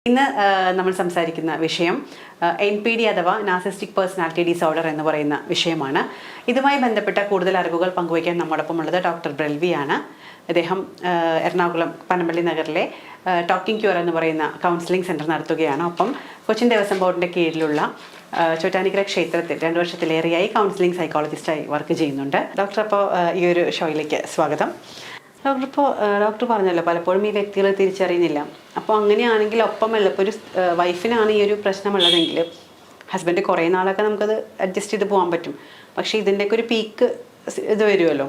ഇന്ന് നമ്മൾ സംസാരിക്കുന്ന വിഷയം NPD അഥവാ നാർസിസ്റ്റിക് പേഴ്സണാലിറ്റി ഡിസോർഡർ എന്ന് പറയുന്ന വിഷയമാണ്. ഇതുമായി ബന്ധപ്പെട്ട കൂടുതൽ അറിവുകൾ പങ്കുവയ്ക്കാൻ നമ്മോടൊപ്പം ഉള്ളത് ഡോക്ടർ ബ്രെൽവിയാണ്. അദ്ദേഹം എറണാകുളം പനമ്പള്ളി നഗറിലെ ടോക്കിംഗ് ക്യൂർ എന്ന് പറയുന്ന കൗൺസിലിംഗ് സെൻറ്റർ നടത്തുകയാണ്. ഒപ്പം കൊച്ചിൻ ദേവസ്വം ബോർഡിൻ്റെ കീഴിലുള്ള ചോറ്റാനിക്കര ക്ഷേത്രത്തിൽ 2 വർഷത്തിലേറെയായി കൗൺസിലിംഗ് സൈക്കോളജിസ്റ്റായി വർക്ക് ചെയ്യുന്നുണ്ട്. ഡോക്ടർ, അപ്പോൾ ഈ ഒരു ഷോയിലേക്ക് സ്വാഗതം. ഡോക്ടർ, ഇപ്പോൾ ഡോക്ടർ പറഞ്ഞല്ലോ പലപ്പോഴും ഈ വ്യക്തികൾ തിരിച്ചറിയുന്നില്ല. അപ്പോൾ അങ്ങനെയാണെങ്കിൽ ഒപ്പമല്ല, ഇപ്പോൾ ഒരു വൈഫിനാണ് ഈ ഒരു പ്രശ്നമുള്ളതെങ്കിൽ ഹസ്ബൻഡ് കുറേ നാളൊക്കെ നമുക്കത് അഡ്ജസ്റ്റ് ചെയ്ത് പോകാൻ പറ്റും. പക്ഷേ ഇതിൻ്റെയൊക്കെ ഒരു പീക്ക് ഇത് വരുമല്ലോ.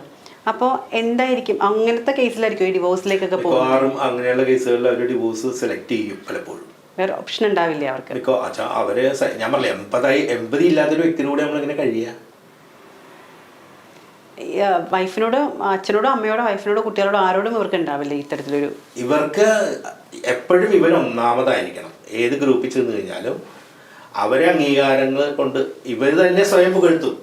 അപ്പോൾ എന്തായിരിക്കും അങ്ങനത്തെ കേസിലായിരിക്കും ഈ ഡിവോഴ്സിലേക്കൊക്കെ പോകും? അങ്ങനെയുള്ള കേസുകളിൽ അവർ ഡിവോഴ്സ് സെലക്ട് ചെയ്യും. പലപ്പോഴും വേറെ ഓപ്ഷൻ ഉണ്ടാവില്ല അവർക്ക്. അവര് ഞാൻ പറഞ്ഞില്ല, എമ്പതി ഇല്ലാത്തൊരു വ്യക്തിനോട് നമ്മളിങ്ങനെ കഴിയുക. വൈഫിനോട്, അച്ഛനോടോ അമ്മയോടോ വൈഫിനോടോ കുട്ടികളോടോ ആരോടും ഇവർക്ക് ഉണ്ടാവില്ല ഇത്തരത്തിലൊരു. ഇവർക്ക് എപ്പോഴും ഇവർ ഒന്നാമതായിരിക്കണം. ഏത് ഗ്രൂപ്പിൽ ചെന്ന് കഴിഞ്ഞാലും അവരെ അംഗീകാരങ്ങൾ കൊണ്ട് ഇവർ തന്നെ സ്വയം പുകഴ്ത്തും.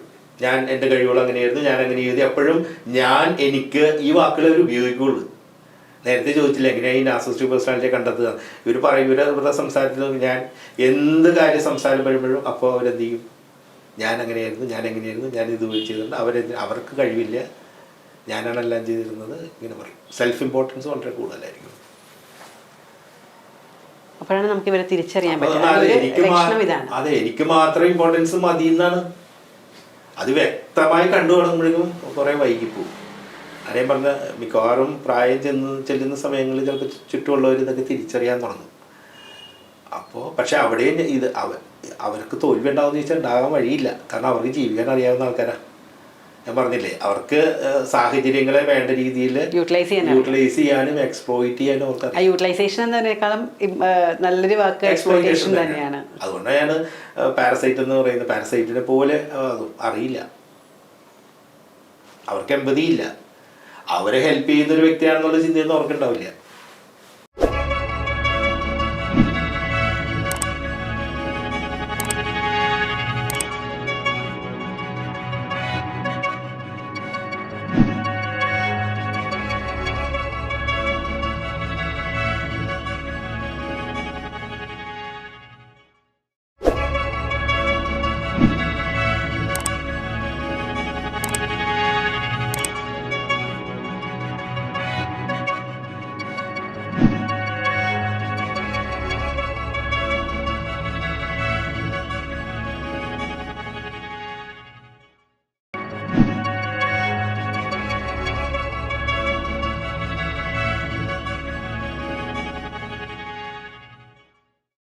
ഞാൻ എൻ്റെ കഴിവുകൾ അങ്ങനെയായിരുന്നു, ഞാൻ അങ്ങനെ ചെയ്തു. എപ്പോഴും ഞാൻ, എനിക്ക്, ഈ വാക്കുകൾ അവർ ഉപയോഗിക്കുകയുള്ളൂ. നേരത്തെ ചോദിച്ചില്ല എങ്ങനെയാണ് ഈ നാർസിസ്റ്റിക് പേഴ്സണാലിറ്റിയെ കണ്ടെത്തുക. ഇവർ പറയും, ഇവരുടെ സംസാരത്തിൽ ഞാൻ എന്ത് കാര്യം സംസാരം വരുമ്പോഴും അപ്പോൾ അവരെന്ത് ചെയ്യും, ഞാൻ അങ്ങനെയായിരുന്നു, ഞാൻ എങ്ങനെയായിരുന്നു, ഞാൻ ഇത് ചെയ്തിട്ടുണ്ട്, അവർക്ക് കഴിവില്ല, ഞാനാണ് എല്ലാം ചെയ്തിരുന്നത്, ഇങ്ങനെ പറയും. സെൽഫ് ഇമ്പോർട്ടൻസ് വളരെ കൂടുതലായിരിക്കും. അപ്പോഴാണ് നമുക്ക് ഇവരെ തിരിച്ചറിയാൻ പറ്റും. അതെ, എനിക്ക് മാത്രം ഇമ്പോർട്ടൻസ് മതി എന്നാണ്. അത് വ്യക്തമായി കണ്ടു തുടങ്ങുമ്പോഴേക്കും കുറേ വൈകിപ്പോവും. അതേ പറഞ്ഞ മിക്കവാറും പ്രായം ചെല്ലുന്ന സമയങ്ങളിൽ ചിലപ്പോൾ ചുറ്റുമുള്ളവർ ഇതൊക്കെ തിരിച്ചറിയാൻ തുടങ്ങും. അപ്പോൾ പക്ഷെ അവിടെയും അവർക്ക് തോൽവി ഉണ്ടാവുമെന്ന് ചോദിച്ചാൽ ഉണ്ടാകാൻ വഴിയില്ല. കാരണം അവർക്ക് ജീവിക്കാൻ അറിയാവുന്ന ആൾക്കാരാണ്. ഞാൻ പറഞ്ഞില്ലേ, അവർക്ക് സാഹചര്യങ്ങളെ വേണ്ട രീതിയിൽ യൂട്ടിലൈസ് ചെയ്യാനും എക്സ്പ്ലോയിറ്റ് ചെയ്യാനും അവർക്ക്. യൂട്ടിലൈസേഷൻ എന്നതിനേക്കാളും നല്ലൊരു വാക്ക് എക്സ്പ്ലോയിറ്റേഷൻ തന്നെയാണ്. അതുകൊണ്ടാണ് പാരസൈറ്റ് എന്ന് പറയുന്നത്. പാരസൈറ്റിനെ പോലെ അറിയില്ല, അവർക്ക് എമ്പതി ഇല്ല. അവരെ ഹെൽപ്പ് ചെയ്യുന്ന ഒരു വ്യക്തിയാണെന്നുള്ള ചിന്തയൊന്നും അവർക്കുണ്ടാവില്ല.